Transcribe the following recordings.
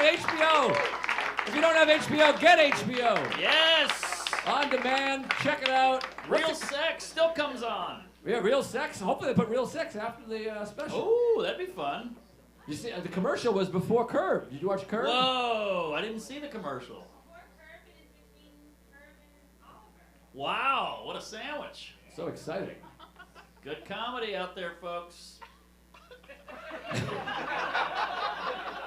at HBO. If you don't have HBO, get HBO. Yes. On demand, check it out. Real Sex still comes on. Yeah, Real Sex. Hopefully they put Real Sex after the special. Oh, that'd be fun. You see, the commercial was before Curb. Did you watch Curb? Whoa, I didn't see the commercial. Wow, what a sandwich. So exciting. Good comedy out there, folks. It's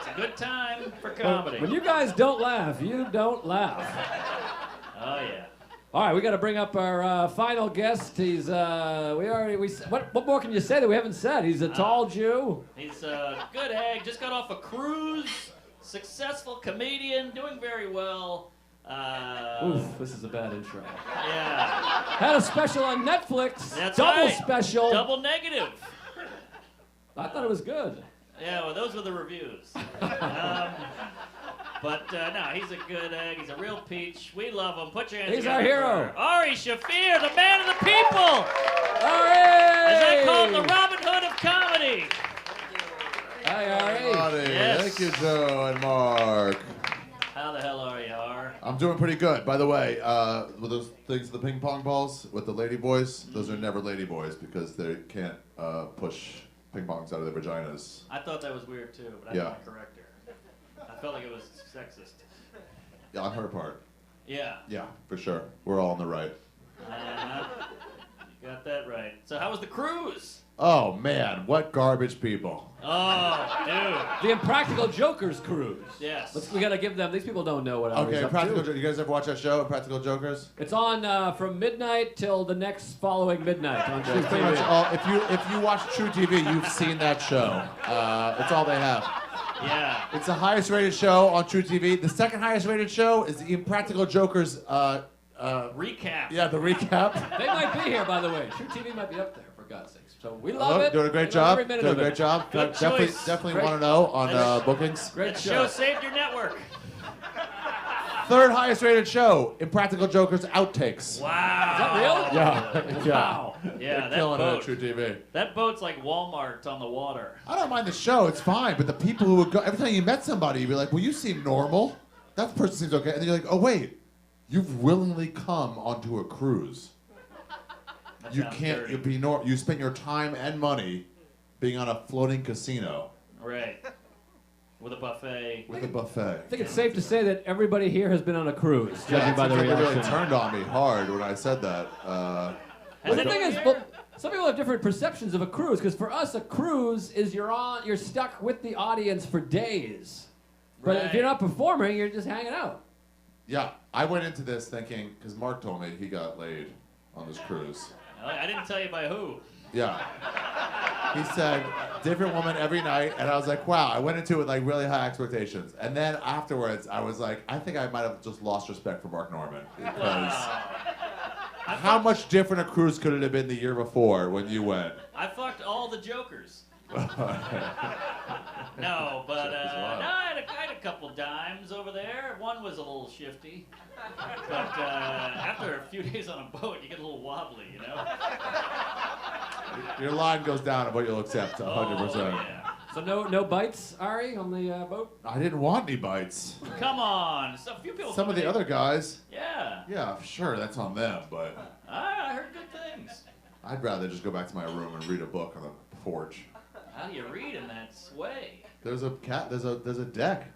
a good time for comedy. When you guys don't laugh, you don't laugh. Oh, yeah. All right, we got to bring up our final guest. He's what more can you say that we haven't said? He's a tall Jew. He's a good egg. Just got off a cruise. Successful comedian, doing very well. Oof, this is a bad intro. Yeah. Had a special on Netflix. That's Double right. special. Double negative. I thought it was good. Yeah, well, those were the reviews. But no, he's a good egg. He's a real peach. We love him. Put your hands He's together. our hero. for Ari Shaffir, the man of the people. Ari! As I call him, the Robin Hood of comedy. Hi, Ari. Yes. Thank you, Joe and Mark. How the hell are you, Ar? I'm doing pretty good. By the way, with those things, the ping pong balls with the lady boys, those are never lady boys because they can't push ping pongs out of their vaginas. I thought that was weird too, but I didn't want to correct her. I felt like it was sexist. Yeah, on her part. Yeah. Yeah, for sure. We're all on the right. You got that right. So how was the cruise? Oh, man, what garbage people. Oh, dude. The Impractical Jokers cruise. Yes. We got to give them. These people don't know what Ari's Okay, up Practical to. You guys ever watch that show, Practical Jokers? It's on from midnight till the next following midnight on True Pretty much TV. all, if you watch True TV, you've seen that show. It's all they have. Yeah. It's the highest rated show on True TV. The second highest rated show is the Impractical Jokers. Recap. Yeah, the recap. They might be here, by the way. True TV might be up there, for God's sakes. So we love it. Doing a great We love job. every minute Doing a of it. great job. Good Definitely, choice. definitely Great. want to know on bookings. Great That show. show saved your network. Third highest rated show, Impractical Jokers Outtakes. Wow. Is that real? Yeah. Wow. Yeah, They're that killing it on boat. True TV. That boat's like Walmart on the water. I don't mind the show, it's fine, but the people who would go, every time you met somebody, you'd be like, well, you seem normal. That person seems okay. And then you're like, oh, wait, you've willingly come onto a cruise. That You sounds can't dirty. you spent your time and money being on a floating casino Right. With a buffet. with a buffet. I think it's safe to say that everybody here has been on a cruise, Yeah, judging it by the seems like it reaction. really turned on me hard when I said that. Well, Has the it thing been is, here? well, some people have different perceptions of a cruise. Because for us, a cruise is you're stuck with the audience for days. But if Right. you're not performing, you're just hanging out. Yeah, I went into this thinking, because Mark told me he got laid on this cruise. I didn't tell you by who. Yeah. He said, different woman every night, and I was like, wow, I went into it with like really high expectations. And then afterwards, I was like, I think I might have just lost respect for Mark Norman. Because how much different a cruise could it have been the year before when you went? I fucked all the jokers. No, but Check this no, out. I had a couple dimes over there. One was a little shifty, but after a few days on a boat, you get a little wobbly, you know. Your line goes down of what you'll accept, 100%. Oh, yeah. So no bites, Ari, on the boat? I didn't want any bites. Come on, so a few people. Some of the other guys, Yeah, yeah, sure, that's on them, but I heard good things. I'd rather just go back to my room and read a book on the porch. How do you read in that sway? There's a deck.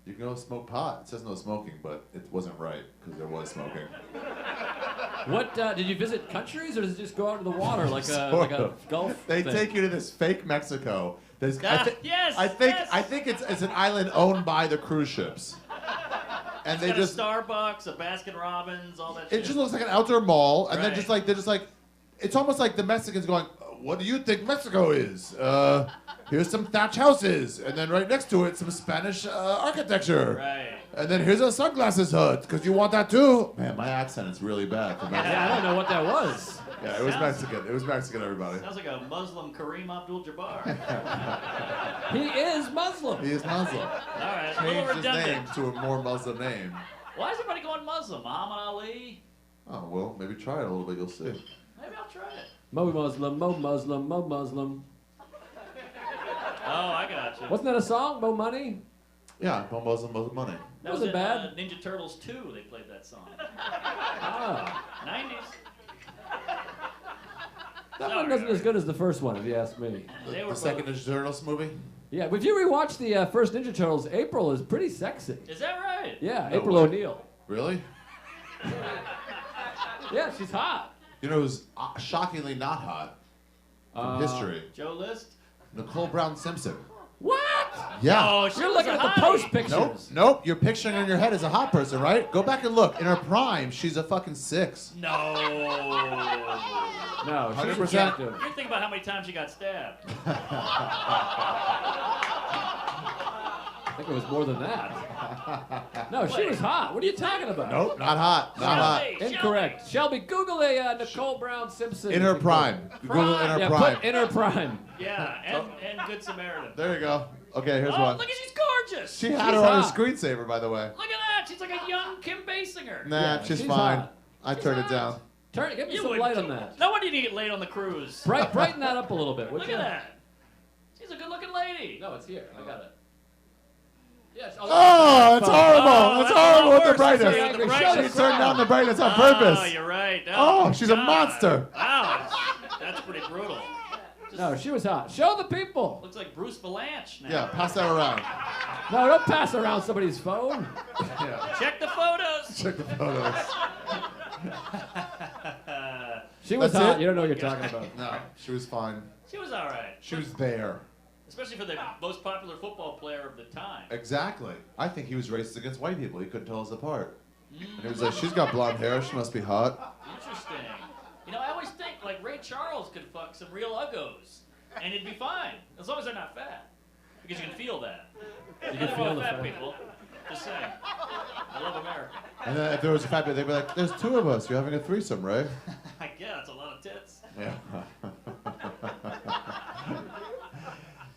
You can go smoke pot. It says no smoking, but it wasn't right because there was smoking. What did you visit countries, or does it just go out into the water like a Gulf? They thing? take you to this fake Mexico. Yes, I think it's an island owned by the cruise ships. And they Got just a Starbucks, a Baskin Robbins, all that shit. it just looks like an outdoor mall, and Right. they're just like it's almost like the Mexicans going, what do you think Mexico is? Here's some thatch houses, and then right next to it, some Spanish architecture. Right. And then here's a sunglasses hut, because you want that too. Man, my accent is really bad for Mexico. Yeah, I don't know what that was. Yeah, it was Sounds- Mexican. It was Mexican, everybody. Sounds like a Muslim Kareem Abdul-Jabbar. He is Muslim. He is Muslim. All right, a little Changed his name redundant. to a more Muslim name. Why is everybody going Muslim? Muhammad Ali? Oh, well, maybe try it a little bit, you'll see. Maybe I'll try it. Mo Muslim, Mo Muslim, Mo Muslim. Oh, I got you. Wasn't that a song, Mo Money? Yeah, Bombos and Money. That was Wasn't in bad. Ninja Turtles 2. They played that song. Ah. 90s. That one wasn't as good as the first one, if you ask me. They were The second Ninja Turtles movie? Yeah, but if you rewatch the first Ninja Turtles, April is pretty sexy. Is that right? Yeah, No April way. O'Neil. Really? Yeah, she's hot. You know who's shockingly not hot from history? Joe List? Nicole Brown Simpson. What? Yeah. Oh, she You're was looking a at the hottie. post pictures. Nope. You're picturing in your head as a hot person, right? Go back and look. In her prime, she's a fucking 6. No. No, she's 100%. attractive. You're thinking about how many times she got stabbed. I think it was more than that. No, she was hot. What are you talking about? Nope, not hot. Not hot. Shelby, Incorrect. Shelby, Google a Nicole Brown Simpson. In her prime. Google in her Yeah, prime. put in her prime. Yeah, and Good Samaritan. There you go. Okay, here's Oh, one. look at she's gorgeous. She had She's her on a hot. screensaver, by the way. Look at that. She's like a young Kim Basinger. Nah, Yeah, she's she's fine. hot. I turned it down. Turn, give me You some would- light on that. No wonder you didn't get laid on the cruise. Brighten that up a little bit. would Look you? at that. She's a good-looking lady. No, it's here. I got it. Yes. Oh, it's horrible. Oh, it's that's horrible with the worse. brightness. That's angry. the Show She brightness. turned down the brightness on Oh, purpose. you're right. Oh, she's a God. monster. Wow, that's pretty brutal. Just No, she was hot. Show the people. looks like Bruce Valanche now. Yeah, pass that around. No, don't pass around somebody's phone. Yeah. Check the photos. Check the photos. She was That's hot. it? You don't know what you're talking about. No, she was fine. She was all right. She was there. Especially for the most popular football player of the time. Exactly. I think he was racist against white people. He couldn't tell us apart. And he was like, she's got blonde hair. She must be hot. Interesting. You know, I always think like Ray Charles could fuck some real uggos, and it'd be fine as long as they're not fat, because you can feel that. You can Nothing feel wrong the with fat fat. people. Just saying. I love America. And then if there was a fat bit, they'd be like, there's 2 of us. You're having a threesome, right? Yeah, that's a lot of tits. Yeah.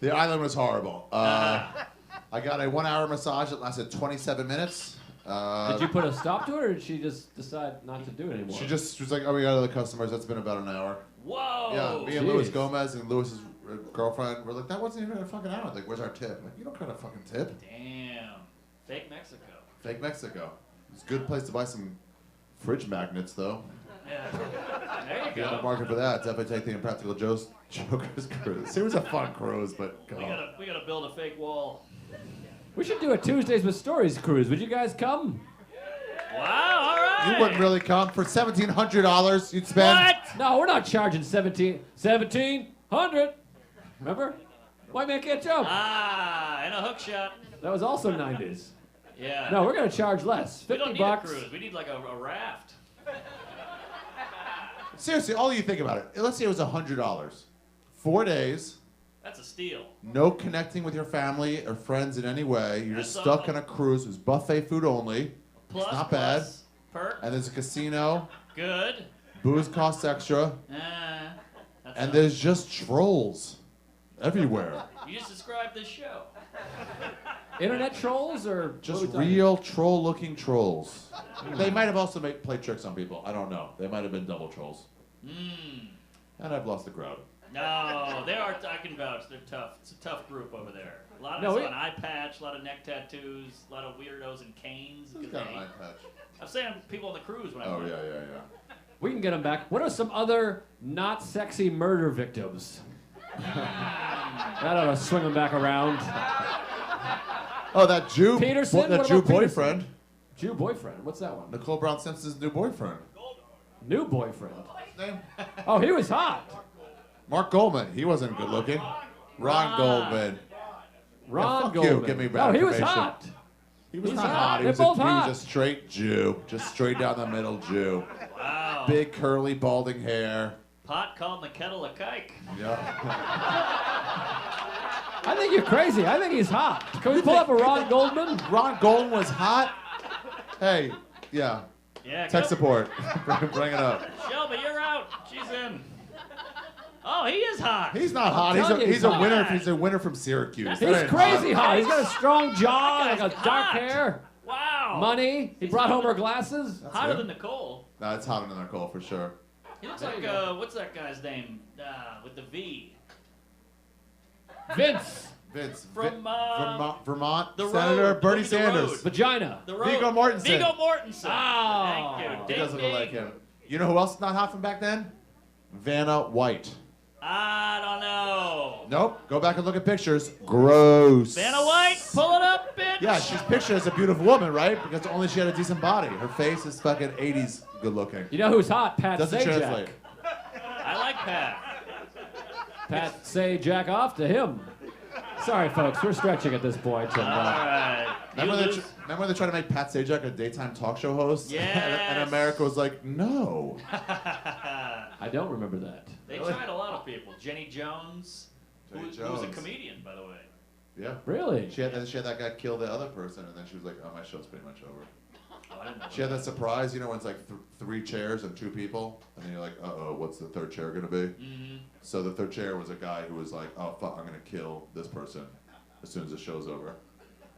The island was horrible. I got a 1-hour massage that lasted 27 minutes. Did you put a stop to it, or did she just decide not to do it anymore? She was like, oh, we got other customers. That's been about an hour. Whoa. Yeah, me and Jeez. Louis Gomez and Louis's girlfriend were like, that wasn't even a fucking hour. Like, where's our tip? I'm like, you don't get a fucking tip. Damn. Fake Mexico. Fake Mexico. It's a good place to buy some fridge magnets, though. Yeah. There you Got a go. market for that. Definitely take the Impractical Joker's cruise. It was a fun cruise, but We gotta build a fake wall. We should do a Tuesdays with Stories cruise. Would you guys come? Wow, all right. you wouldn't really come for $1,700. You'd spend. What? No, we're not charging 1,700. Remember? White man can't jump. Ah, and a hook shot. That was also 90s. Yeah. No, we're gonna charge less. we 50 don't need bucks. a cruise. We need like a raft. Seriously, all you think about it. Let's say it was $100. 4 days. That's a steal. No connecting with your family or friends in any way. You're just That's stuck awful. on a cruise. It's buffet food only. Plus, not bad. plus, perk. And there's a casino. Good. Booze costs extra. That's And not- there's just trolls everywhere. You just described this show. Internet trolls or Just what are we talking? real troll-looking trolls. They might have also played tricks on people. I don't know. They might have been double trolls. Mmm. And I've lost the crowd. No, they are talking about. They're tough. It's a tough group over there. A lot of No, us we- on eye patch, a lot of neck tattoos, a lot of weirdos and canes. Who's 'cause got they- an eye patch? I'm saying people on the cruise when I Oh, went. yeah. We can get them back. What are some other not sexy murder victims? That ought to swing them back around. Oh, that Jew. Peterson? That What Jew about Peterson? boyfriend. Jew boyfriend. What's that one? Nicole Brown Simpson's new boyfriend. New boyfriend. His name? Oh, he was hot. Mark Goldman. He wasn't good looking. Ron Goldman. Ron fuck you. Goldman. Give me bad Oh, he was information. hot. He was He's not hot. hot. He They're was, both he hot. was a straight Jew. Just straight down the middle Jew. Wow. Big curly balding hair. Pot calling the kettle a kike. Yeah. I think you're crazy. I think he's hot. Can we pull up a Ron Goldman? Ron Goldman was hot. Hey, yeah. Yeah. Tech go- support. Bring it up. Shelby, you're out. She's in. Oh, he is hot. He's not hot. telling you He's he's a hot. winner. He's a winner from Syracuse. He's That He's ain't crazy hot. hot. He's got a strong jaw, That like guy's a dark hot. hair, Wow. money. He brought home her glasses. Hotter him. than Nicole. No, it's hotter than Nicole for sure. He looks There like you go. what's that guy's name? With the V. Vince. Vince. From, Vermont the Senator road, Bernie the movie The Sanders. Road. Vagina. The road. Viggo Mortensen. Viggo Mortensen. Oh. Thank you. He Ding, doesn't look like ding. him. You know who else is not hot from back then? Vanna White. I don't know. Nope. Go back and look at pictures. Gross. Vanna White, pull it up, bitch. Yeah, she's pictured as a beautiful woman, right? Because only she had a decent body. Her face is fucking 80s good looking. You know who's hot? Pat Doesn't Sajak. translate. I like Pat. Pat say jack off to him. Sorry, folks, we're stretching at this point. And, All right. Remember when they tried to make Pat Sajak a daytime talk show host? Yes. And America was like, no. I don't remember that. They tried a lot of people. Jenny Jones, who was a Jones. comedian, by the way. Yeah. Really? She had that guy kill the other person, and then she was like, oh, my show's pretty much over. Oh, I didn't know She had that surprise, you know, when it's like 3 chairs and 2 people, and then you're like, uh-oh, what's the third chair gonna be? Mm-hmm. So the third chair was a guy who was like, oh, fuck, I'm gonna kill this person as soon as the show's over.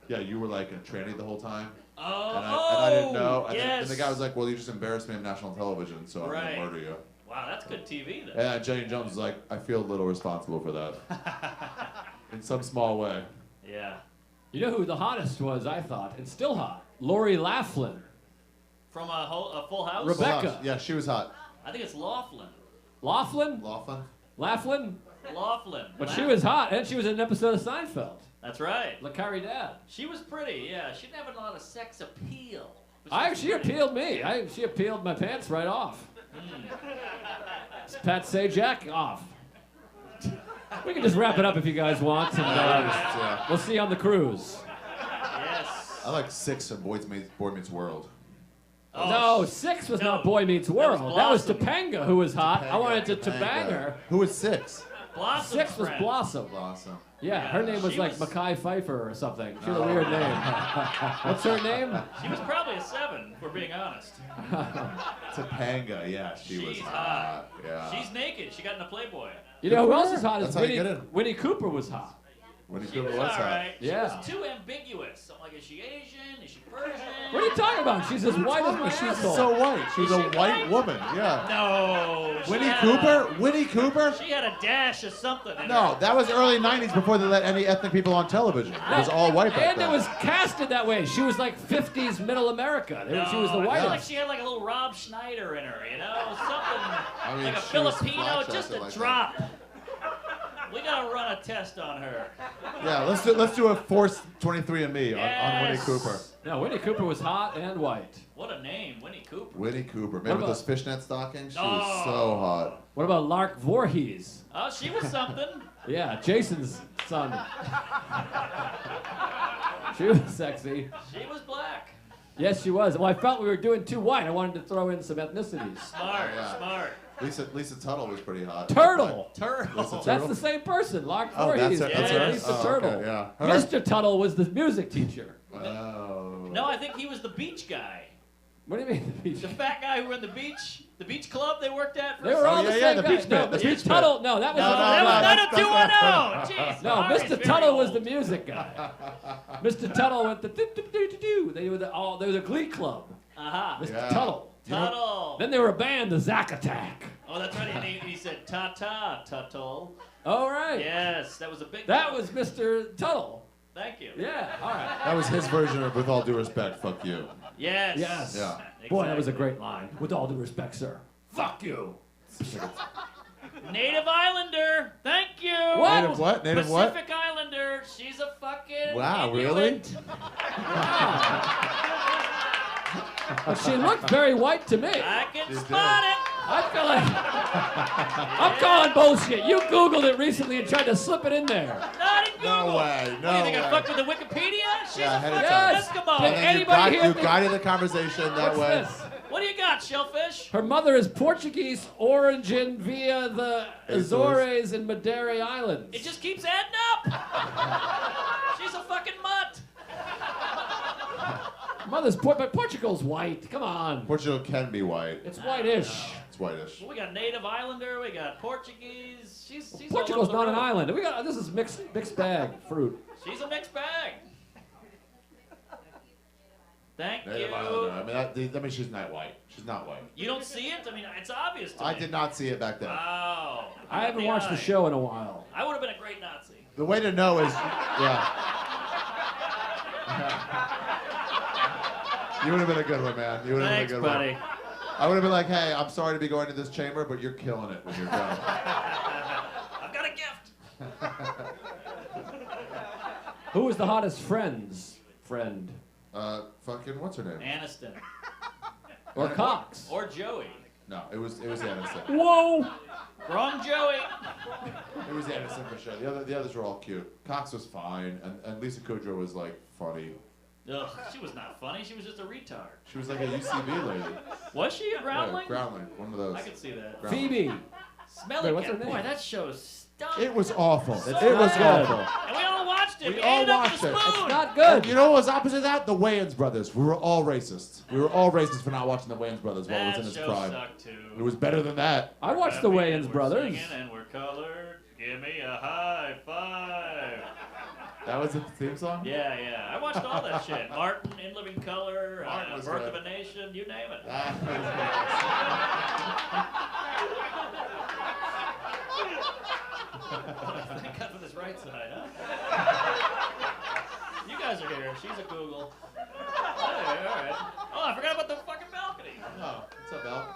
Yeah, you were like a tranny the whole time. Oh, And I didn't know. And, yes. and the guy was like, well, you just embarrassed me on national television, so I'm Right. gonna murder you. Wow, that's good TV then. And Jenny Jones was like, I feel a little responsible for that. In some small way. Yeah. You know who the hottest was, I thought, and still hot? Lori Laughlin. From a Full House? Rebecca. Full House. Yeah, she was hot. I think it's Laughlin. Laughlin? Laughlin? Laughlin? Laughlin. But she was hot, and she was in an episode of Seinfeld. That's right. La Carrie Dad. She was pretty, yeah. She didn't have a lot of sex appeal. but was She pretty. appealed me. She appealed my pants right off. Pat Sajak off. We can just wrap it up if you guys want, and Yeah. we'll see you on the cruise. Yes. I like 6 of Boy Meets World. Oh, No, 6 was no, not Boy Meets that was World. That was Blossom. Topanga who was hot. I wanted to Topanga. bang her. Who was 6? Blossom's 6 was friend. Blossom. Blossom. Yeah, her name was She like was- Mackay Pfeiffer or something. She had a weird name. What's her name? She was probably a 7, if we're being honest. Topanga, yeah, she was She's hot. hot. Yeah. She's naked. She got in a Playboy. You know who Good for else her. is hot? That's Is how you Winnie, get in. Winnie Cooper was hot. When he She was was hot. alright. Yeah. She was too ambiguous. I'm like, is she Asian? Is she Persian? What are you talking about? She's as white as my She's asshole. so white. She was Is a she white white? woman. Yeah. No. she Winnie had Cooper? Winnie Cooper? She had a dash of something in No, her. that was early 90s before they let any ethnic people on television. It was all white back And then. it was casted that way. She was like 50s middle America. She was the I feel like whitest. she had like a little Rob Schneider in her, you know? Something I mean, like a she was Filipino, flat-chested just a like that. drop. We gotta run a test on her. Yeah, let's do a forced 23andMe on Winnie Yes. Cooper. No, Winnie Cooper was hot and white. What a name, Winnie Cooper. Winnie Cooper, made with about- those fishnet stockings. She Oh. was so hot. What about Lark Voorhees? Oh, she was something. Yeah, Jason's son. She was sexy. She was black. Yes, she was. Well, I felt we were doing too white. I wanted to throw in some ethnicities. Smart, Yeah. smart. Lisa Tuttle was pretty hot. Turtle. Turtle. Lisa That's Turtle? the same person. Lark Oh, Voorhees. that's her. That's Yeah. her. Lisa Oh, Turtle. okay, yeah. Her? Mr. Tuttle was the music teacher. Oh. No, I think he was the beach guy. What do you mean? The fat guy who ran the beach club they worked at. For They were all the yeah, same the guys. beach No, bit, the Mr. beach bit. Tuttle. No, that was No, the that was that's- 90210. Jeez, No, Mari's Mr. very Tuttle was old. the music guy. Mr. Tuttle went the do. They were they were the Glee Club. Uh-huh. Mr. Yeah. Tuttle. Tuttle. Then they were a band, the Zack Attack. Oh, that's right. He said ta-ta, Tuttle. All right. Yes, that was a big That deal. was Mr. Tuttle. Thank you. Yeah. All right. That was his version of "With all due respect, fuck you." Yes. Yes. Yeah. Boy, that was a Exactly. great line. With all due respect, sir. Fuck you. Native Islander. Thank you. What? Native what? Native what? Pacific Islander. She's a fucking Wow, Inuit. really? But she looked very white to me. I can She spot did. it. I feel like I'm calling bullshit. You Googled it recently and tried to slip it in there. Not in Google. No way. What, No do you think I way. fucked with the Wikipedia? She's Yeah, a ahead of fucking time. Yes. Eskimo. And then Anybody you here think- guided the conversation that What's way. this? What do you got, Shellfish? Her mother is Portuguese origin via the Azores and Madeira Islands. It just keeps adding up. She's a fucking mutt. Mother's but Portugal's white. Come on. Portugal can be white. It's whitish. It's whitish. Well, we got Native Islander. We got Portuguese. She's Portugal's all over not the an road. island. We got this is mixed bag fruit. She's a mixed bag. Thank Native you. Islander. I mean, she's not white. She's not white. You don't see it? I mean, it's obvious to I me. did not see it back then. Wow. I haven't watched the show in a while. I would have been a great Nazi. The way to know is, yeah. You would have been a good one, man. You would have been a Thanks, good buddy. one. I would have been like, hey, I'm sorry to be going to this chamber, but you're killing it when you're done. I've got a gift. Who was the hottest friend? Fucking, what's her name? Aniston. Or Cox? Or Joey. No, it was Aniston. Whoa! Wrong Joey. It was Aniston for sure. The others were all cute. Cox was fine, and Lisa Kudrow was like funny. Ugh, she was not funny. She was just a retard. She was like a UCB lady. Was she a Groundling? Yeah, Groundling, one of those. I could see that. Groundling. Phoebe. Smelly Wait, what's Cat. her name? Boy, that show stunk. It was awful. It's It not was good. awful. And we all watched it. We all ate it up watched with it. a spoon. It's not And good. you know what was opposite of that? The Wayans brothers. We were all racist. We were all racist for not watching the Wayans brothers while it was That in its show prime. sucked too. It was better than that. I watched the Happy Wayans and brothers. We're singing and we're colored. Give me a high five. That was the theme song? Yeah, yeah. I watched all that shit. Martin, In Living Color, Martin was Birth good. of a Nation, you name it. That Thank God for this right side, huh? You guys are here. She's a Google. Hey, all right. Oh, I forgot about the fucking balcony. Oh, what's up, Al?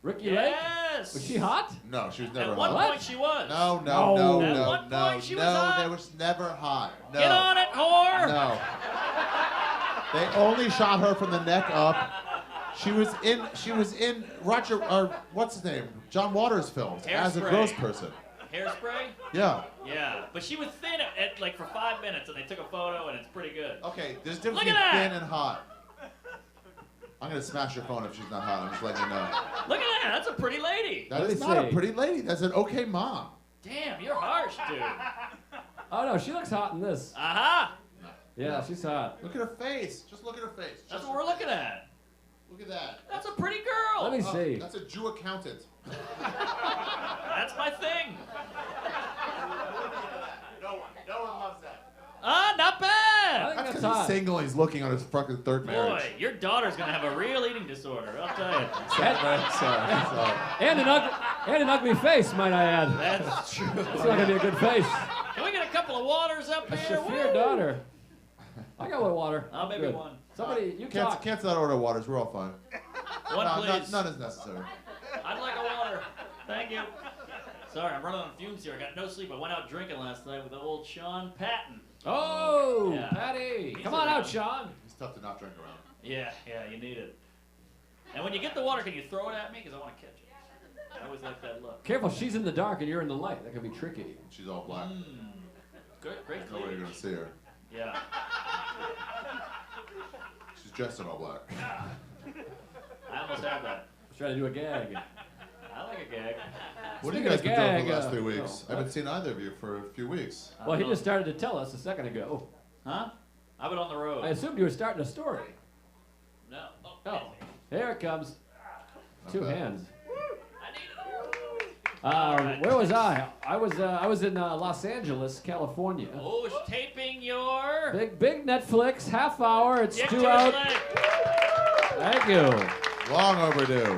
Ricky Lake? Yes. Was she hot? No, she was never At one hot. point she was. No, No. no, At no, one no, point she was no. hot. They was never hot. No. Get on it, whore. No. They only shot her from the neck up. She was in Roger, or what's his name? John Waters' films as a Hairspray. gross person. Hairspray? Yeah. Yeah. But she was thin at like for 5 minutes and they took a photo and it's pretty good. Okay, there's a difference Look between at that. thin and hot. I'm gonna smash your phone if she's not hot. I'm just letting you know. Look at that. That's a pretty lady. That Let is me not a see. pretty lady. That's an okay mom. Damn, you're harsh, dude. Oh no, she looks hot in this. Aha. Yeah, she's hot. Look at her face. Just look at her face. That's Just what we're looking at. Look at that. That's a pretty girl. Let me Oh, see. that's a Jew accountant. That's my thing. No one loves that. Ah, not I bad. think That's that's because hot. he's single and he's looking on his fucking third marriage. Boy, your daughter's gonna have a real eating disorder. I'll tell you. Sorry. And an ugly face, might I add. That's true. It's not gonna be a good face. Can we get a couple of waters up A here? shaffir Woo! daughter. I got one water. I'll make Good. one. Somebody, you Cancel, talk. cancel that order of waters. We're all fine. One, No, please. none is necessary. I'd like a water. Thank you. Sorry, I'm running on fumes here. I got no sleep. I went out drinking last night with the old Sean Patton. Oh, Yeah. Patty. He's Come on around. out, Sean. It's tough to not drink around. Yeah, you need it. And when you get the water, can you throw it at me? Because I want to catch it. I always like that look. Careful, she's in the dark and you're in the light. That could be tricky. She's all black. Great No way you're cleavage. gonna see her. Yeah. She's dressed in all black. I almost had that. Let's try to do a gag. I like a gag. What have Speaking you guys of been doing for gag, the last 3 no. weeks? I haven't seen either of you for a few weeks. Well, he I'm just on- started to tell us a second ago. Huh? I've been on the road. I assumed you were starting a story. No. Oh, here it comes. Two Okay. hands. I need it. Alright. Where was I? I was in Los Angeles, California. Oh, taping your. Big Netflix, half hour. It's Dick due to out. his leg. Thank you. Long overdue.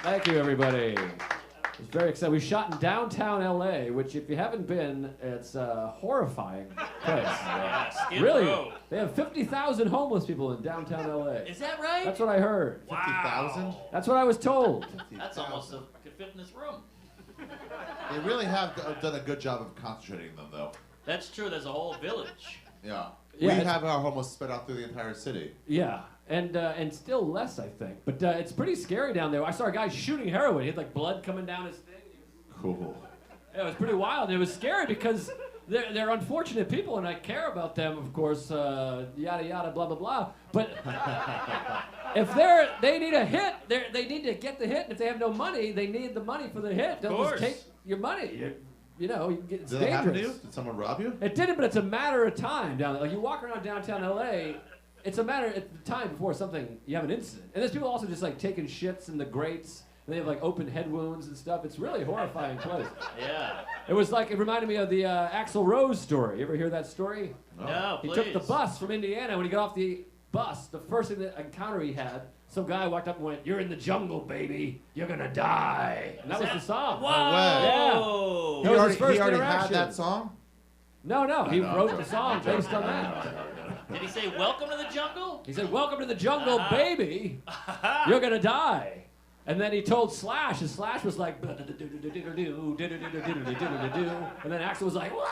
Thank you, everybody. It's very exciting. We shot in downtown LA, which, if you haven't been, it's a horrifying place. Yeah, Skid Really? Row. They have 50,000 homeless people in downtown LA. Is that right? That's what I heard. Wow. 50,000? That's what I was told. That's almost could fit in this room. They really have done a good job of concentrating them, though. That's true. There's a whole village. Yeah. Yeah, We it's- have our homeless spread out through the entire city. Yeah, and still less, I think. But it's pretty scary down there. I saw a guy shooting heroin. He had like blood coming down his thing. Cool. Yeah, it was pretty wild. It was scary because they're unfortunate people, and I care about them, of course. Yada yada, blah blah blah. But if they need a hit, they need to get the hit. And if they have no money, they need the money for the hit. They'll just course. take your money. You know, it's Did that happen to dangerous. you? Did someone rob you? It didn't, but it's a matter of time down there. Like you walk around downtown LA, it's a matter of time before you have an incident. And there's people also just like taking shits in the grates. And they have like open head wounds and stuff. It's really a horrifying place. Yeah. It was like, it reminded me of the Axl Rose story. You ever hear that story? No, He please. took the bus from Indiana. When he got off the bus, the first encounter he had some guy walked up and went, "You're in the jungle, baby. You're gonna die." And that was the song. Whoa! Yeah. He That was already, his first he already had interaction. that song? No, he No, wrote I'm the joking. song I'm joking. based on I that. know. Did he say "Welcome to the jungle"? He said, "Welcome to the jungle, baby. You're gonna die." And then he told Slash, and Slash was like, and then Axl was like, "Wah!"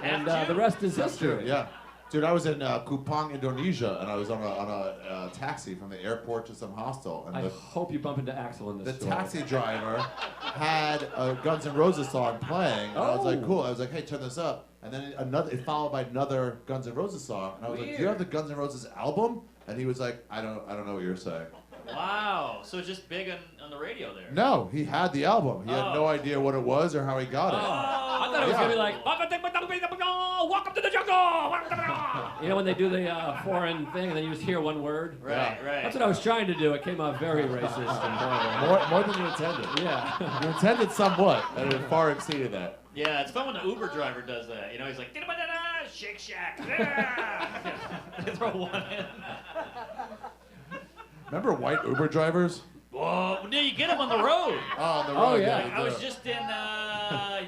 And the rest is history. Yeah. Dude, I was in Kupang, Indonesia, and I was on a taxi from the airport to some hostel. And I hope you bump into Axl in the this story. taxi driver had a Guns N' Roses song playing, and I was like, Oh. cool. I was like, hey, turn this up. And then it followed by another Guns N' Roses song, and I was like, do you have the Guns N' Roses album? And he was like, I don't know what you're saying. Wow. So it's just big on the radio there. No, he had the album. He had no idea what it was or how he got it. I thought it was gonna be like, "Welcome to the jungle." You know when they do the foreign thing and then you just hear one word. Right. That's what I was trying to do. It came out very racist and horrible. More than you intended. Yeah. You intended somewhat, and it far exceeded that. Yeah, it's fun when the Uber driver does that. You know, he's like, "Shake Shack." They throw one in. Remember white Uber drivers? Whoa, no, you get them on the road. Oh, on the Oh, road. yeah. you I was do. just in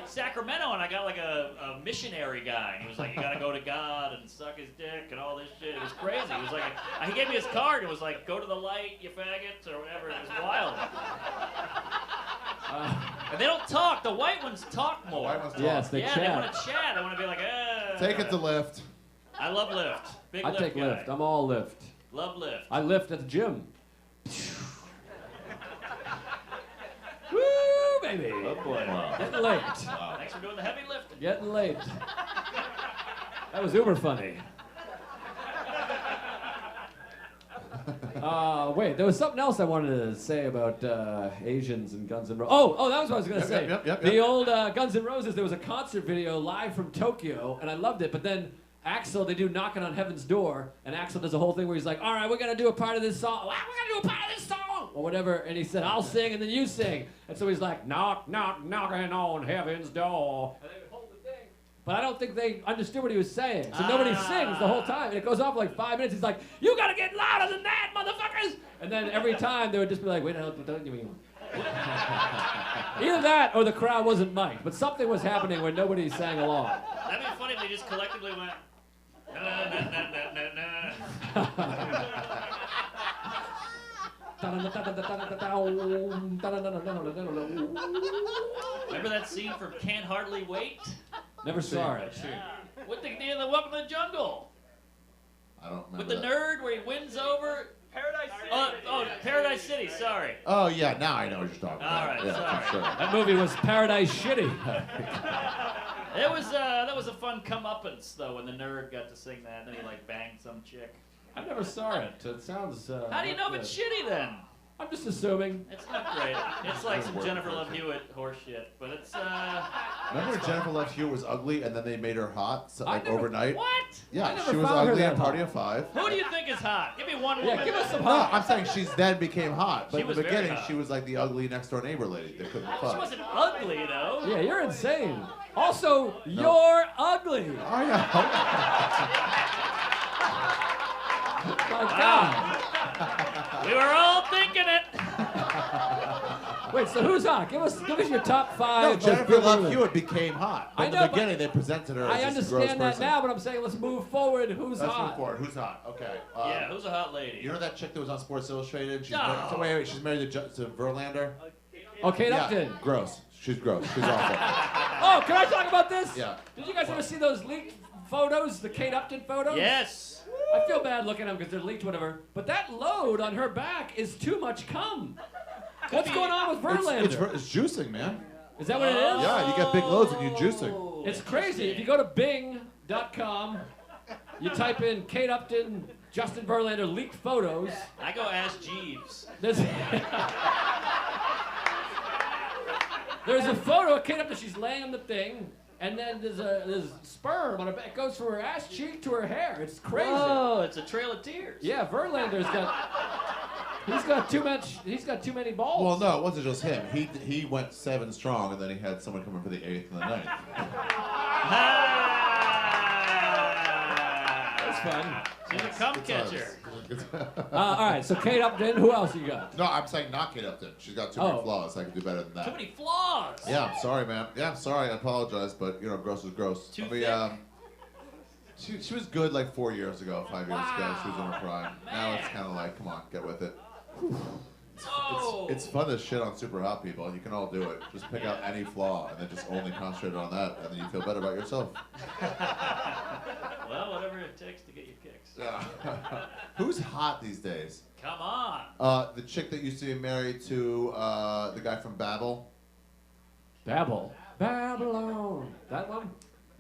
Sacramento, and I got like a missionary guy, and he was like, "You gotta go to God and suck his dick and all this shit." It was crazy. He was like, he gave me his card. It was like, "Go to the light, you faggots," or whatever. It was wild. And they don't talk. The white ones talk more. White ones talk. Yes, they yeah, chat. they want to chat. They want to be like, Take it to Lyft. I love Lyft. Big I Lyft take guy. Lyft. I'm all Lyft. Love Lyft. I lift at the gym. Woo, baby. Oh boy. Getting late. Thanks for doing the heavy lifting. Getting late. That was uber funny. Wait, there was something else I wanted to say about Asians and Guns N' Roses. Oh, that was what I was going to say. Yep. The old Guns N' Roses, there was a concert video live from Tokyo, and I loved it, but then Axl, they do Knocking on Heaven's Door, and Axl does a whole thing where he's like, all right, we're going to do a part of this song. We're going to do a part of this song. Or whatever, and he said, I'll sing, and then you sing. And so he's like, knock, knock, knocking on heaven's door. And they would hold the thing. But I don't think they understood what he was saying. So nobody sings the whole time. And it goes on for like 5 minutes. He's like, you got to get louder than that, motherfuckers. And then every time they would just be like, wait, don't give me one. Either that or the crowd wasn't mic'd. But something was happening where nobody sang along. That'd be funny if they just collectively went. Na, na, na, na, na, na. Remember that scene from Can't Hardly Wait? Never saw it. With the Welcome to the Jungle. I don't remember With the that. nerd where he wins over. Paradise City. Oh, Paradise City. Sorry. Oh, yeah, now I know what you're talking about. All right, yeah, sorry. for sure. That movie was Paradise Shitty. It was that was a fun comeuppance though when the nerd got to sing that, and then he like banged some chick. I never saw it. It sounds. How do you know if it's shitty then? I'm just assuming. It's not great. It's like some Jennifer Love Hewitt horse shit, but it's Remember when Jennifer Love Hewitt was ugly and then they made her hot I never- overnight? what? I Yeah, never she was found her ugly that at Party hot. of Five. Who do you think is hot? Give me one Yeah, woman. give us some No, hot. I'm saying she's then became hot, but She in was the very beginning hot. she was like the ugly next door neighbor lady that couldn't She fuck. wasn't ugly though. Yeah, you're insane. Also, you're ugly. I know. My God. We were all thinking it. Wait, so who's hot? Give us your top No, five. most Jennifer beautiful Love women. Hewitt became hot. But I in know, the but beginning they presented her I as this gross understand that person. now, but I'm saying let's move forward. Who's Let's hot? move forward. Who's hot? Okay. Yeah, who's a hot lady? You know that chick that was on Sports Illustrated? She's No. married, so wait, she's married to Verlander? Oh, Kate Yeah, Upton. gross. She's gross. She's awful. Oh, can I talk about this? Yeah. Did you guys ever see those leaked photos, the Kate Upton photos? Yes. I feel bad looking at them because they're leaked, whatever. But that load on her back is too much cum. What's going on with Verlander? It's juicing, man. Is that what it is? Yeah, you get big loads when you're juicing. It's crazy. If you go to Bing.com, you type in Kate Upton, Justin Verlander leaked photos. I go ask Jeeves. There's, there's a photo of Kate Upton. She's laying on the thing, and then there's sperm on her back. It goes from her ass cheek to her hair. It's crazy. Whoa, it's a trail of tears. Yeah, Verlander's got. He's got too much. He's got too many balls. Well, no, it wasn't just him. He went 7 strong, and then he had someone come in for the 8th and the 9th. That's fun. She's a cum It's catcher. All right, so Kate Upton. Who else you got? No, I'm saying not Kate Upton. She's got too many Oh. flaws. I can do better than that. Too many flaws. Yeah, I'm sorry, man. Yeah, I'm sorry. I apologize, but gross is gross. Too I mean, she was good like 4 years ago, 5 years ago. She was in her prime. Now it's kind of like, come on, get with it. Oh. It's fun to shit on super hot people. You can all do it. Just pick out any flaw and then just only concentrate on that, and then you feel better about yourself. Well, whatever it takes to get your kicks. Yeah. Who's hot these days? Come on. The chick that used to be married to the guy from Babel. Babylon. That one?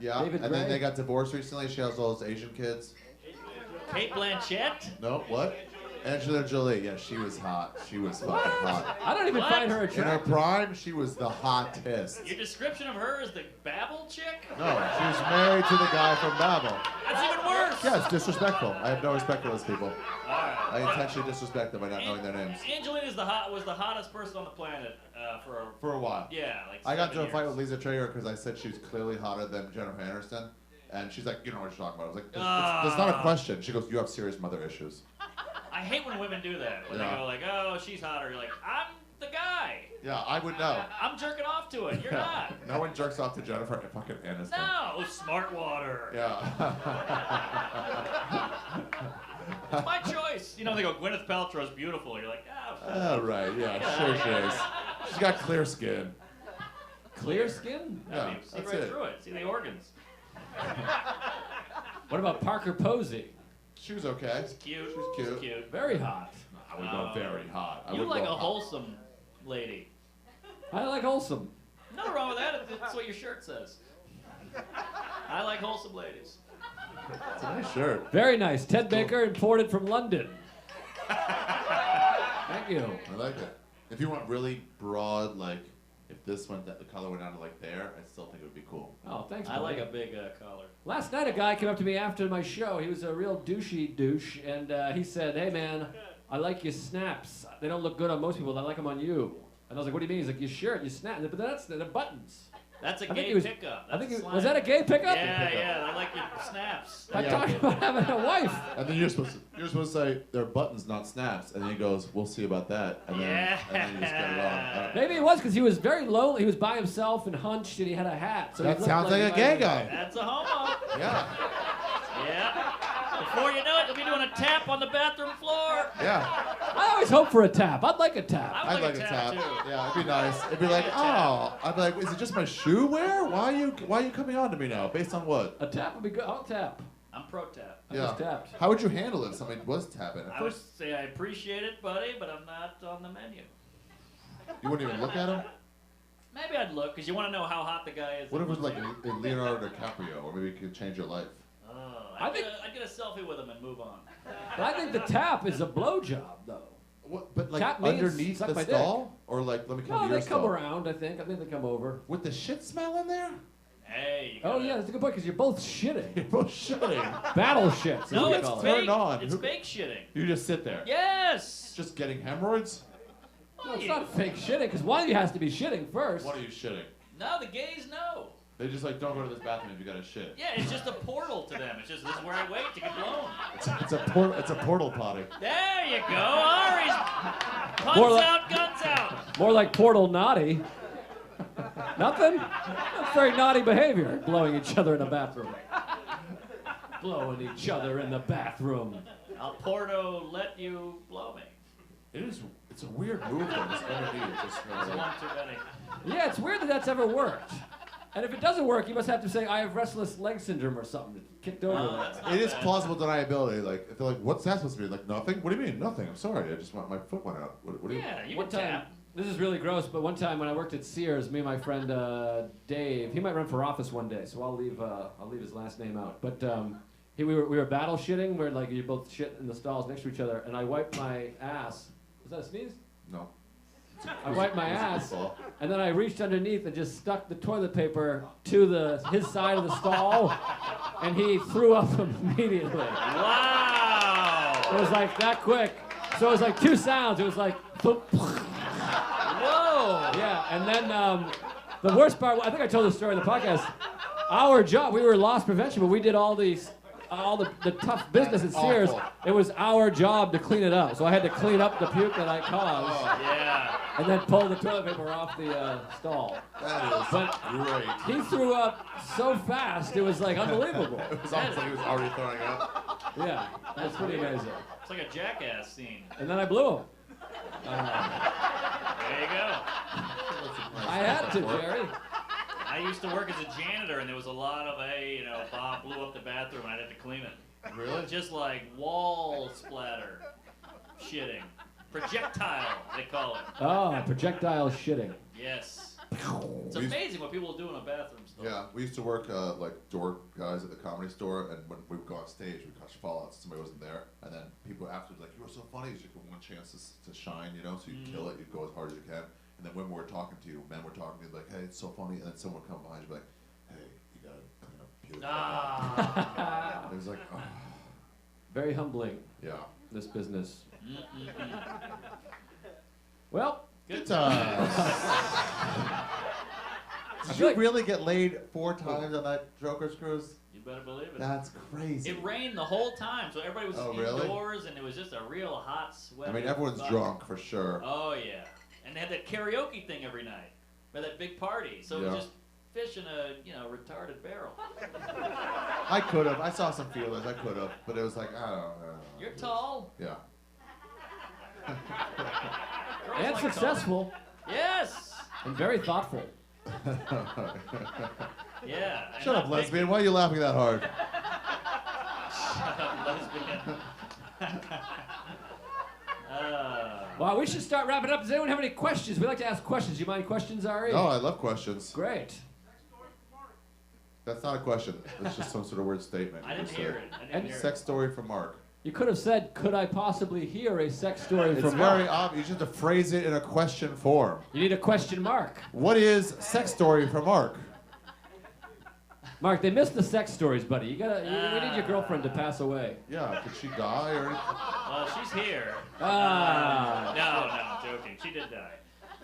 Yeah. David and then Gray? they got divorced recently. She has all those Asian kids. Kate Blanchett? No, what? Angela Jolie. Yeah, she was hot. She was fucking hot. I don't even What? find her In her attractive. prime, she was the hottest. Your description of her is the Babel chick? No, she was married to the guy from Babel. That's even worse. Yeah, it's disrespectful. I have no respect for those people. All right. I intentionally disrespect them by not knowing their names. Angelina was the hottest person on the planet For a while. yeah, like I got 7 into a fight years. with Lisa Traeger because I said she was clearly hotter than Jennifer Aniston. And she's like, you know what you're talking about. I was like, that's not a question. She goes, you have serious mother issues. I hate when women do that. When Yeah. they go like, oh, she's hotter. You're like, I'm the guy. Yeah, I would know. I'm jerking off to it. You're not. No one jerks off to Jennifer fucking Aniston. No, smart water. Yeah. It's my choice. You know, they go, Gwyneth Paltrow's beautiful. You're like, Oh, right, yeah, sure she is. She's got clear skin. Clear skin? I Yeah, mean, see that's right it. through it. See the organs. What about Parker Posey? She was okay. She's cute. She's cute. Cute. Very hot. I would go very hot. I You would like go a hot. wholesome lady. I like wholesome. Nothing wrong with that. That's what your shirt says. I like wholesome ladies. It's a nice shirt. Very nice. Ted Baker, imported from London. Thank you. I like it. If you want really broad, like, if this went, the color went down to like there, I still think it would be cool. Oh, thanks. I buddy. like a big collar. Last night, a guy came up to me after my show. He was a real douchey douche, and he said, "Hey, man, I like your snaps. They don't look good on most people. I like them on you." And I was like, "What do you mean?" He's like, "Your shirt, your snap." But they're buttons. That's a I think gay he was- pickup. I think That's it, was that a gay pickup? Yeah, yeah. I like your snaps. I Yeah. talked about having a wife. And then you're supposed to say they're buttons, not snaps. And then he goes, "We'll see about that." And then, and then you just get it on. Maybe it was because he was very lonely. He was by himself and hunched, and he had a hat. So he That looked sounds like he a might gay have- guy. That's a homo. Yeah, Yeah. Before you know it, you'll be doing a tap on the bathroom floor. yeah. I always hope for a tap. I'd like a tap. I I'd would like a tap. too. Yeah, it'd be nice. It'd be like, oh, I'd be like, is it just my shoe wear? Why are you coming on to me now? Based on what? A tap would be good. I'll tap. I'm pro tap. I just tapped. How would you handle it if somebody was tapping? At I would first, say I appreciate it, buddy, but I'm not on the menu. you wouldn't even look at him. Maybe I'd look, because you want to know how hot the guy is. What if it was like Leonardo DiCaprio, or maybe it could change your life? I'd get a selfie with him and move on. But I think the tap is a blowjob, though. What? But like Tap means underneath suck the my dick. stall, or like let me come Well, to your they come stall around, I think. I think they come over. with the shit smell in there. Hey, you Oh, gotta- yeah, that's a good point, because you're both shitting. You're both shitting. Battle shits. is No, what we it's call it. Turn fake. on. It's Who- fake shitting. You just sit there. Yes. Just getting hemorrhoids. No, it's not fake shitting, because one of you has to be shitting first. What are you shitting? No, the gays know. They just like don't go to this bathroom if you got to shit. Yeah, it's just a portal to them. It's just this is where I wait to get blown. It's a portal potty. There you go. Ari's More guns like- out, guns out. More like Portal naughty. Nothing? That's very naughty behavior, blowing each other in the bathroom. Blowing each other in the bathroom. I'll Porto let you blow me. It's a weird move though. This underneath just That's one too many. Yeah, it's weird that that's ever worked. And if it doesn't work, you must have to say, I have restless leg syndrome or something. It kicked over. Oh, that's not It is bad. plausible deniability. Like if they're like, what's that supposed to be? Like nothing. What do you mean nothing? I'm sorry. I just want my foot went out. What do you? Yeah, you One can time, tap. this is really gross, but one time when I worked at Sears, me and my friend Dave, he might run for office one day, so I'll leave his last name out. But we were battle shitting, where like you both shit in the stalls next to each other, and I wiped my ass. Was that a sneeze? No. I wiped my ass, Fall. and then I reached underneath and just stuck the toilet paper to his side of the stall, and he threw up immediately. Wow. It was like that quick. So it was like two sounds. It was like, thump. Whoa. Yeah, and then the worst part, I think I told this story in the podcast. Our job, we were loss prevention, but we did all these all the tough business at Sears, Awful. it was our job to clean it up. So I had to clean up the puke that I caused, Yeah. and then pull the toilet paper off the stall. That is But great. he threw up so fast, it was like unbelievable. It was almost like he was already throwing up. Yeah, that's pretty amazing. It's like a Jackass scene. And then I blew him. There you go. I had to, Jerry. I used to work as a janitor, and there was a lot of, hey, Bob blew up the bathroom, and I'd have to clean it. Really? Just like wall splatter, shitting, projectile they call it. Oh, projectile shitting. Yes. It's amazing what people will do in a bathroom stall. Yeah, we used to work like door guys at the Comedy Store, and when we would go on stage, we'd catch fallouts. Somebody wasn't there, and then people afterwards like, "You were so funny. You get one chance to shine, So you kill it. You go as hard as you can." And then women were talking to you, men were talking to you, like, "Hey, it's so funny," and then someone would come behind you, and be like, "Hey, you gotta clean up puke." Ah. It was like, oh. Very humbling, Yeah. this business. Well, Good times. Did you really get laid 4 times on that Joker's cruise? You better believe it. That's crazy. It rained the whole time, so everybody was really? indoors, and it was just a real hot, sweaty. I mean, everyone's bus. drunk for sure. Oh yeah, and they had that karaoke thing every night, by that big party. So it Yeah. was just fish in a retarded barrel. I could have. I saw some feelers. I could have, but it was like, I don't know. You're tall. Yeah. Girls and like successful, tall. Yes. and very thoughtful. Yeah. and Shut up, not lesbian. Why are you laughing that hard? big- Shut up, lesbian. Well, we should start wrapping up. Does anyone have any questions? We like to ask questions. Do you mind questions, Ari? No, I love questions. Great. That's not a question. It's just some sort of weird statement. I didn't You hear said. it. I didn't And hear Sex story from Mark. You could have said, could I possibly hear a sex story It's from very Mark? obvious. You just have to phrase it in a question form. You need a question mark. What is sex story from Mark? Mark, they missed the sex stories, buddy. We need your girlfriend to pass away. Yeah, could she die or anything? Well, she's here. Ah. No, I'm joking. She did die.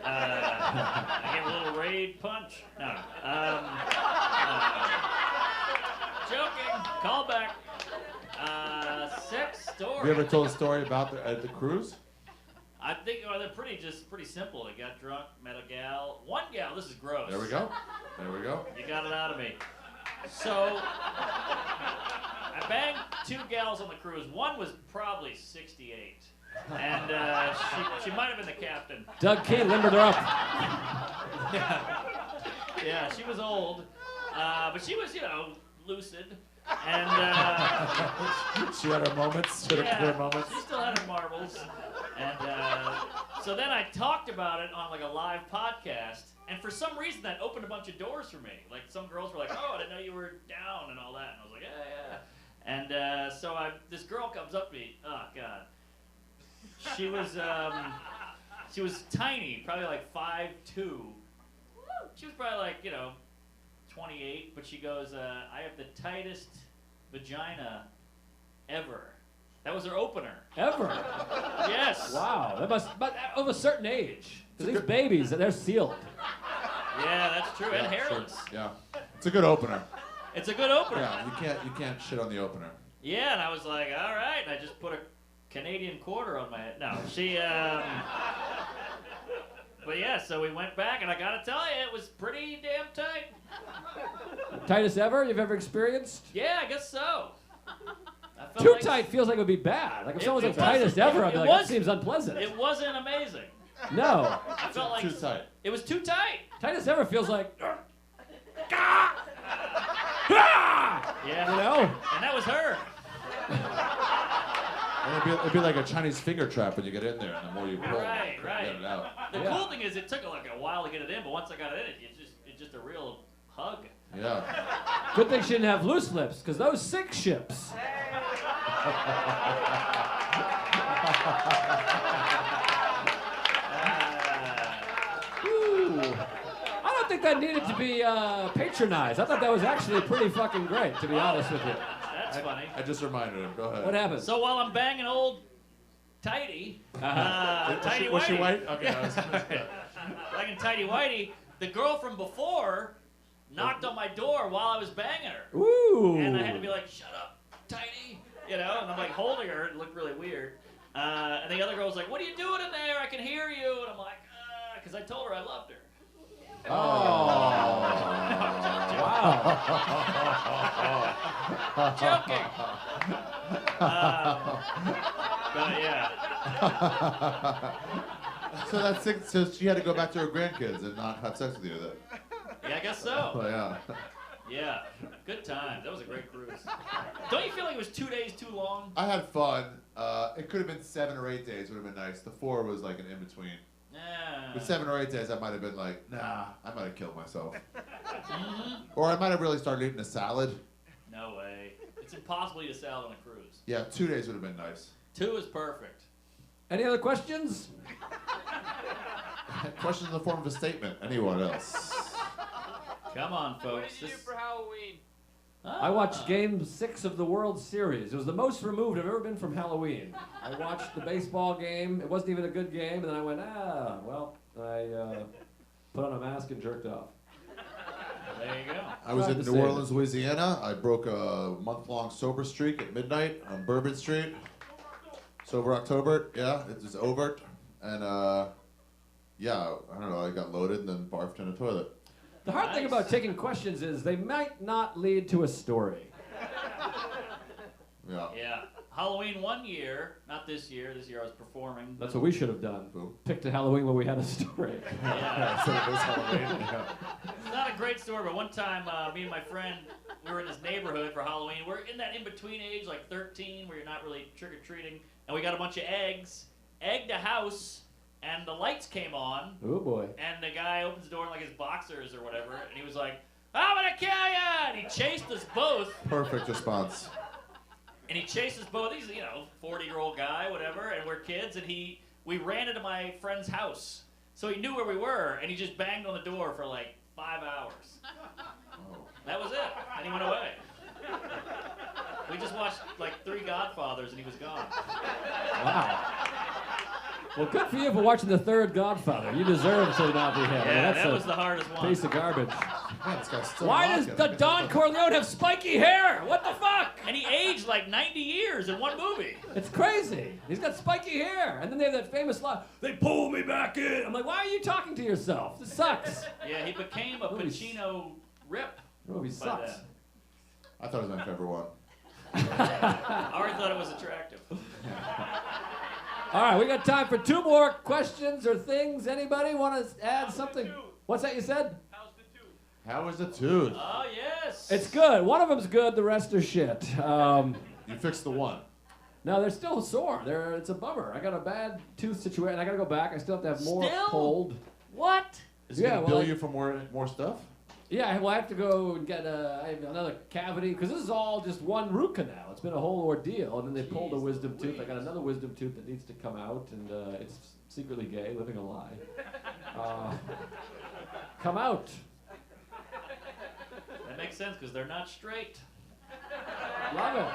I gave a little raid punch. No. Joking. Call back. Sex story. Have you ever told a story about the cruise? I think they're pretty simple. They got drunk, met a gal. One gal. This is gross. There we go. There we go. You got it out of me. So I banged 2 gals on the cruise. One was probably 68, and she might have been the captain. Doug Kane limbered her up. Yeah, she was old, but she was lucid, and She had her moments. She had her clear moments. she still had her marbles, and so then I talked about it on like a live podcast. And for some reason, that opened a bunch of doors for me. Like, some girls were like, "Oh, I didn't know you were down," and all that. And I was like, "Yeah." And so this girl comes up to me. Oh, God. She was tiny, probably like 5'2". She was probably like, 28. But she goes, "I have the tightest vagina ever." That was her opener. Ever. Yes. Wow. But of a certain age. Because these babies, they're sealed. Yeah, that's true. And Yeah, hairless. sure. Yeah. It's a good opener. It's a good opener. Yeah, you can't shit on the opener. Yeah, and I was like, all right. And I just put a Canadian quarter on my head. No, she, but yeah, so we went back, and I gotta tell you, it was pretty damn tight. Tightest ever you've ever experienced? Yeah, I guess so. I felt Too like tight feels like it would be bad. Like if It- someone's it like tightest wasn't- ever, I'd be it like, was- that seems unpleasant. It wasn't amazing. No. I felt like Too tight. it was too tight. Tightest ever feels like, Yeah. you know? And that was her. And it'd be like a Chinese finger trap when you get in there, and the more you pull, Right, you right. get it out. The Yeah. cool thing is, it took like a while to get it in, but once I got it in, it's just a real hug. Yeah. Good thing she didn't have loose lips, because those sink ships. Ooh. I don't think that needed to be patronized. I thought that was actually pretty fucking great, to be honest with you. That's funny. I just reminded him. Go ahead. What happened? So while I'm banging old Tighty, Tighty Was she Whitey, white? Okay. I was, banging Tighty Whitey, the girl from before knocked on my door while I was banging her. Ooh. And I had to be like, shut up. tiny, you know, and I'm like holding her. It looked really weird. And the other girl's like, what are you doing in there? I can hear you. And I'm like, because I told her I loved her. Oh. Wow. Joking. But yeah. So that's it. So she had to go back to her grandkids and not have sex with you then. Yeah, I guess so. Oh, yeah. Yeah. Good time. That was a great cruise. Don't you feel like it was 2 days too long? I had fun. It could have been 7 or 8 days. Would have been nice. The 4 was like an in between. Yeah. With 7 or 8 days, I might have been like, nah, I might have killed myself. Or I might have really started eating a salad. No way. It's impossible to eat a salad on a cruise. Yeah, 2 days would have been nice. 2 is perfect. Any other questions? Questions in the form of a statement. Anyone else? Come on, folks. What did you do for Halloween? I watched Game 6 of the World Series. It was the most removed I've ever been from Halloween. I watched the baseball game. It wasn't even a good game, and then I went, well, I put on a mask and jerked off. There you go. I was Tried in to New save Orleans, Louisiana. I broke a month-long sober streak at midnight on Bourbon Street. Sober October, yeah, it was over. And, yeah, I don't know, I got loaded and then barfed in a toilet. The hard thing Nice. about taking questions is they might not lead to a story. Yeah. Yeah. Halloween one year, not this year. This year I was performing. That's what we should have done. Boom. Picked a Halloween when we had a story. Yeah. So it was Halloween. Yeah. It's not a great story, but one time me and my friend, we were in this neighborhood for Halloween. We're in that in-between age, like 13, where you're not really trick-or-treating. And we got a bunch of eggs, egged a house, and the lights came on. Oh boy. And the guy opens the door in like his boxers or whatever, and he was like, I'm gonna kill ya! And he chased us both. Perfect response. And he chased us both. He's, 40-year-old guy, whatever, and we're kids. And we ran into my friend's house. So he knew where we were, and he just banged on the door for like 5 hours. Oh. That was it. And he went away. We just watched like 3 Godfathers, and he was gone. Wow. Well, good for you for watching the third Godfather. You deserve to not be here. Yeah, That's that a was the hardest one. piece of garbage. Man, this guy's still Why does rocking. the Don Corleone have spiky hair? What the fuck? And he aged like 90 years in one movie. It's crazy. He's got spiky hair. And then they have that famous line, they pull me back in. I'm like, why are you talking to yourself? This sucks. Yeah, he became a Movie Pacino rip. The movie by sucks. then. I thought it was my favorite one. I already thought it was attractive. All right, we got time for 2 more questions or things. Anybody want to add something? What's that you said? How's the tooth? How was the tooth? Oh, yes. It's good. One of them's good. The rest are shit. You fixed the one. No, they're still sore. It's a bummer. I got a bad tooth situation. I got to go back. I still have to have more Still? pulled. What? Is he Yeah, gonna well, bill I- you for more stuff? Yeah, well, I have to go and get I have another cavity because this is all just one root canal. It's been a whole ordeal, and then they pulled a wisdom tooth. I got another wisdom tooth that needs to come out, and it's secretly gay, living a lie. Come out. That makes sense because they're not straight. Love it.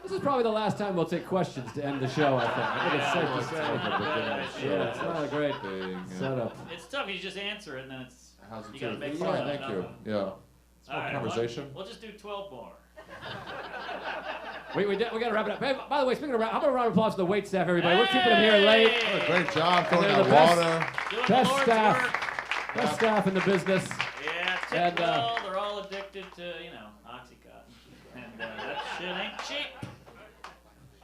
This is probably the last time we'll take questions to end the show, I think. I think it's safe to say. Yeah, it's not a great setup. It's tough. You just answer it, and then it's. How's the You gotta tooth? make Fine, fun of thank it, you. nothing. Yeah. All right, conversation. We'll just do 12 more. We got to wrap it up. Hey, by the way, speaking of how about a round of applause for the wait staff, everybody? We're keeping them here late. Oh, great job throwing They're out the best. water. Doing Best the Lord's staff. work. Best staff in the business. Yeah, And, typical. They're all addicted to, Oxycontin. And that shit ain't cheap.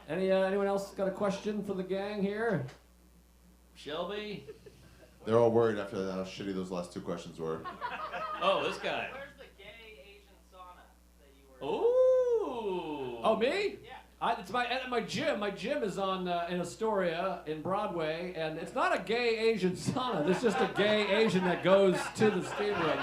Anyone else got a question for the gang here? Shelby? They're all worried after how shitty those last 2 questions were. Oh, this guy. Where's the gay Asian sauna that you were Ooh. Oh, me? Yeah. It's my gym. My gym is on in Astoria in Broadway, and it's not a gay Asian sauna. There's just a gay Asian that goes to the steam room.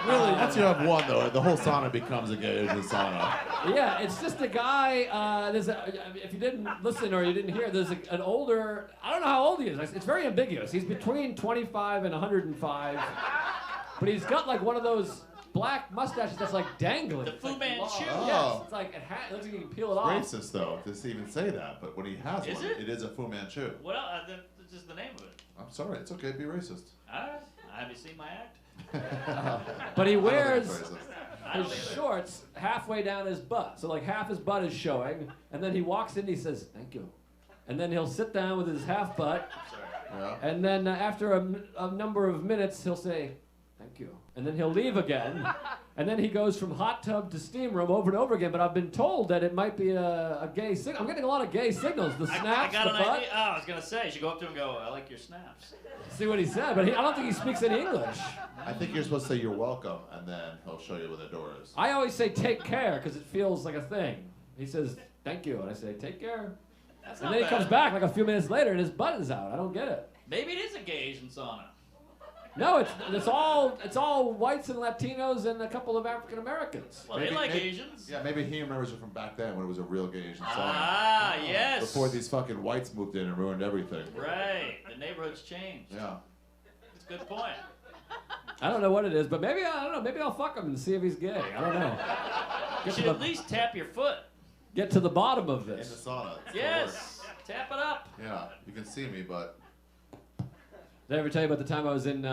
Really? Once you have one, though, the whole sauna becomes a gay Asian sauna. Yeah, it's just a guy. If you didn't listen or you didn't hear, there's an older. I don't know how old he is. It's very ambiguous. He's between 25 and 105, but he's got like one of those black mustaches that's like dangling. The It's like Fu Manchu? long. Oh. Yes, it's like it looks like you can peel it off. Racist, though, to even say that, but when he has Is one, it? it is a Fu Manchu. What else? That's just the name of it. I'm sorry, it's okay to be racist. All right. Have you seen my act? But he I don't think wears it's racist. his shorts halfway down his butt. So like half his butt is showing, and then he walks in and he says, "Thank you." And then he'll sit down with his half butt, Yeah. and then after a number of minutes, he'll say, "Thank you." And then he'll leave again. And then he goes from hot tub to steam room over and over again. But I've been told that it might be a gay signal. I'm getting a lot of gay signals. The I snaps, got the an butt. idea. Oh, I was gonna say, you should go up to him and go, "I like your snaps." See what he said, but I don't think he speaks any English. I think you're supposed to say you're welcome, and then he'll show you where the door is. I always say take care because it feels like a thing. He says thank you, and I say take care. That's And not then he bad. comes back like a few minutes later and his butt is out. I don't get it. Maybe it is a gay Asian sauna. No, it's all whites and Latinos and a couple of African Americans. Well, they like Asians. Yeah, maybe he remembers it from back then when it was a real gay Asian sauna. Ah, yes. Before these fucking whites moved in and ruined everything. Right. The neighborhood's changed. Yeah. That's a good point. I don't know what it is, but maybe I don't know. Maybe I'll fuck him and see if he's gay. I don't know. You should at least tap your foot. Get to the bottom of In the this. sauna. It's the Yes. Tap it up. worst. Yeah, you can see me, but Did I ever tell you about the time I was in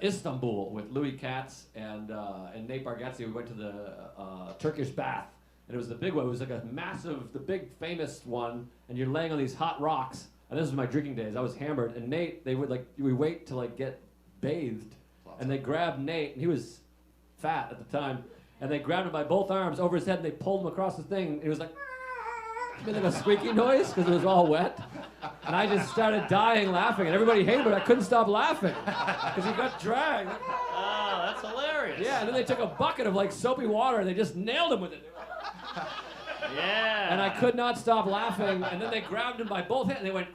Istanbul with Louis Katz and Nate Bargatze? We went to the Turkish bath, and it was the big one. It was like a massive, the big famous one, and you're laying on these hot rocks. And this was my drinking days. I was hammered, and Nate, they would we wait to get bathed, and they grabbed Nate, and he was fat at the time, and they grabbed him by both arms over his head, and they pulled him across the thing. And he was like, made like a squeaky noise because it was all wet. And I just started dying laughing, and everybody hated it, but I couldn't stop laughing because he got dragged. Oh, that's hilarious. Yeah, and then they took a bucket of soapy water and they just nailed him with it. Yeah. And I could not stop laughing, and then they grabbed him by both hands and they went,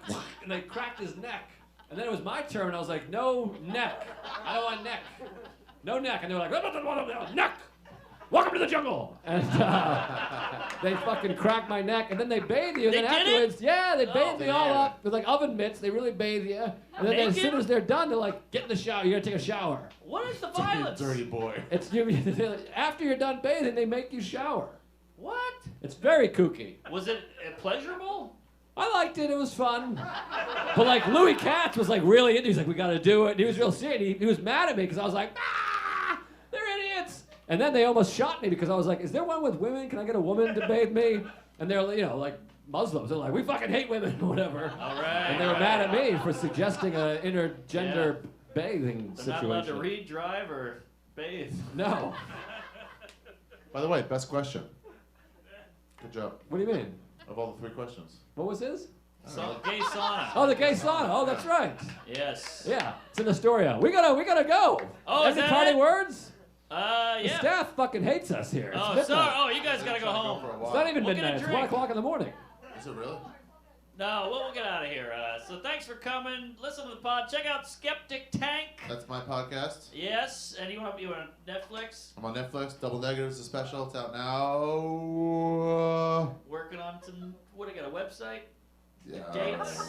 and they cracked his neck. And then it was my turn, and I was like, no neck. I don't want neck. No neck. And they were like, neck. Welcome to the jungle. And they fucking cracked my neck, and then they bathe you. And They then did it? afterwards, yeah, they bathe me all yeah. up with oven mitts. They really bathe you. And then as Naked? soon as they're done, they're like, get in the shower. You gotta take a shower. What is the you violence? dirty boy. It's after you're done bathing, they make you shower. What? It's very kooky. Was it pleasurable? I liked it. It was fun. But Louis Katz was really into it. He's like, we got to do it. And he was real serious. He was mad at me because I was like, they're idiots. And then they almost shot me because I was like, is there one with women? Can I get a woman to bathe me? And they're Muslims. They're like, we fucking hate women or whatever. All right. And they were mad at me for suggesting an intergender bathing They're situation. not allowed to read, drive, or bathe. No. By the way, best question. Good job. What do you mean? Of all the 3 questions. What was his? So, gay sauna. Oh, the gay sauna. Oh, that's right. Yes. Yeah, it's in Astoria. We gotta go. Oh, is Any that party it? words? The Yeah. staff fucking hates us here. It's Oh, midnight. sorry. Oh, you guys gotta go Trying to home. for a It's while. not even We'll get a midnight. It's 1 drink. o'clock in the morning. Is it really? No, we'll get out of here. So thanks for coming. Listen to the pod. Check out Skeptic Tank. That's my podcast. Yes, and you want Netflix? I'm on Netflix. Double Negatives, the special. It's out now. Working on some. What? I got a website. Yeah. Dates.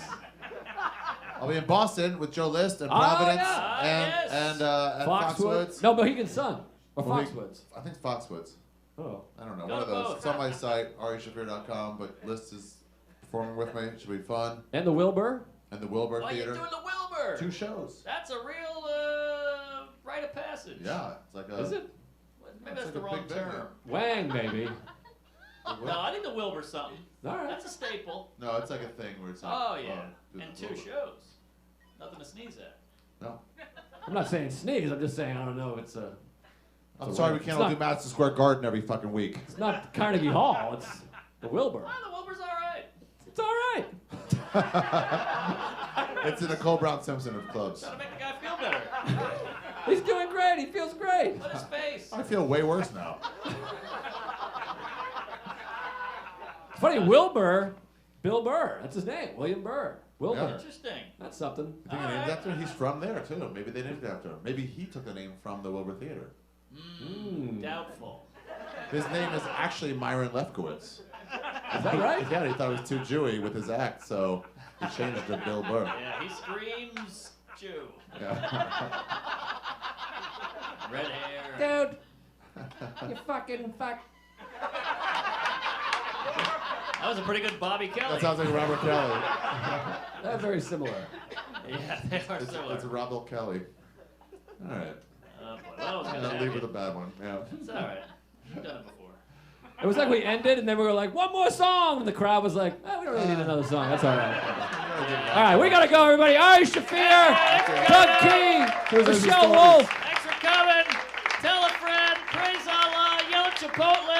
I'll be in Boston with Joe List and Oh, Providence yeah. and Yes. and Foxwoods. No, Mohegan Sun. Or Mohegan- Foxwoods. I think it's Foxwoods. Oh. I don't know. Go One of to those. both. It's on my site, shaffir.com, but List is performing with me. It should be fun. And the Wilbur. And the Wilbur Oh, you're Theater. doing the Wilbur. 2 shows. That's a real rite of passage. Yeah, it's like a. Is it? Maybe It's that's the like a wrong big venue. term. Wang, baby. No, I think the Wilbur's something. All right. That's a staple. No, it's like a thing where it's like. Oh yeah, do and the 2 Wilbur. shows. Nothing to sneeze at. No. I'm not saying sneeze. I'm just saying I don't know. It's a. I'm It's sorry, we it's can't all not- do Madison Square Garden every fucking week. It's not Carnegie Hall. It's the Wilbur. Oh, the Wilbur's all right. It's all right. It's the Nicole Brown Simpson of clubs. Gotta make the guy feel better. He's doing great. He feels great. Let his face. I feel way worse now. Funny, Wilbur. Bill Burr. That's his name. William Burr. Wilbur. Yeah. Interesting. That's something. I think he named after him. He's from there too. Maybe they named it after him. Maybe he took the name from the Wilbur Theater. Doubtful. His name is actually Myron Lefkowitz. Is that right? Yeah, he thought it was too Jewy with his act, so he changed it to Bill Burr. Yeah, he screams Jew. Yeah. Red hair. Dude. You fucking fuck. That was a pretty good Bobby Kelly. That sounds like Robert Kelly. They're very similar. Yeah, they are similar. It's Robert Kelly. All right. Yeah, leave with a bad one. Yeah. It's all right. I've done it before. It was like we ended, and then we were like, one more song, and the crowd was like, we don't really need another song. That's all right. All right, we gotta go, everybody. Ari Shaffir, Doug King, Michelle Wolf. Thanks for coming. Tell a friend. Praise Allah. Yell at Chipotle.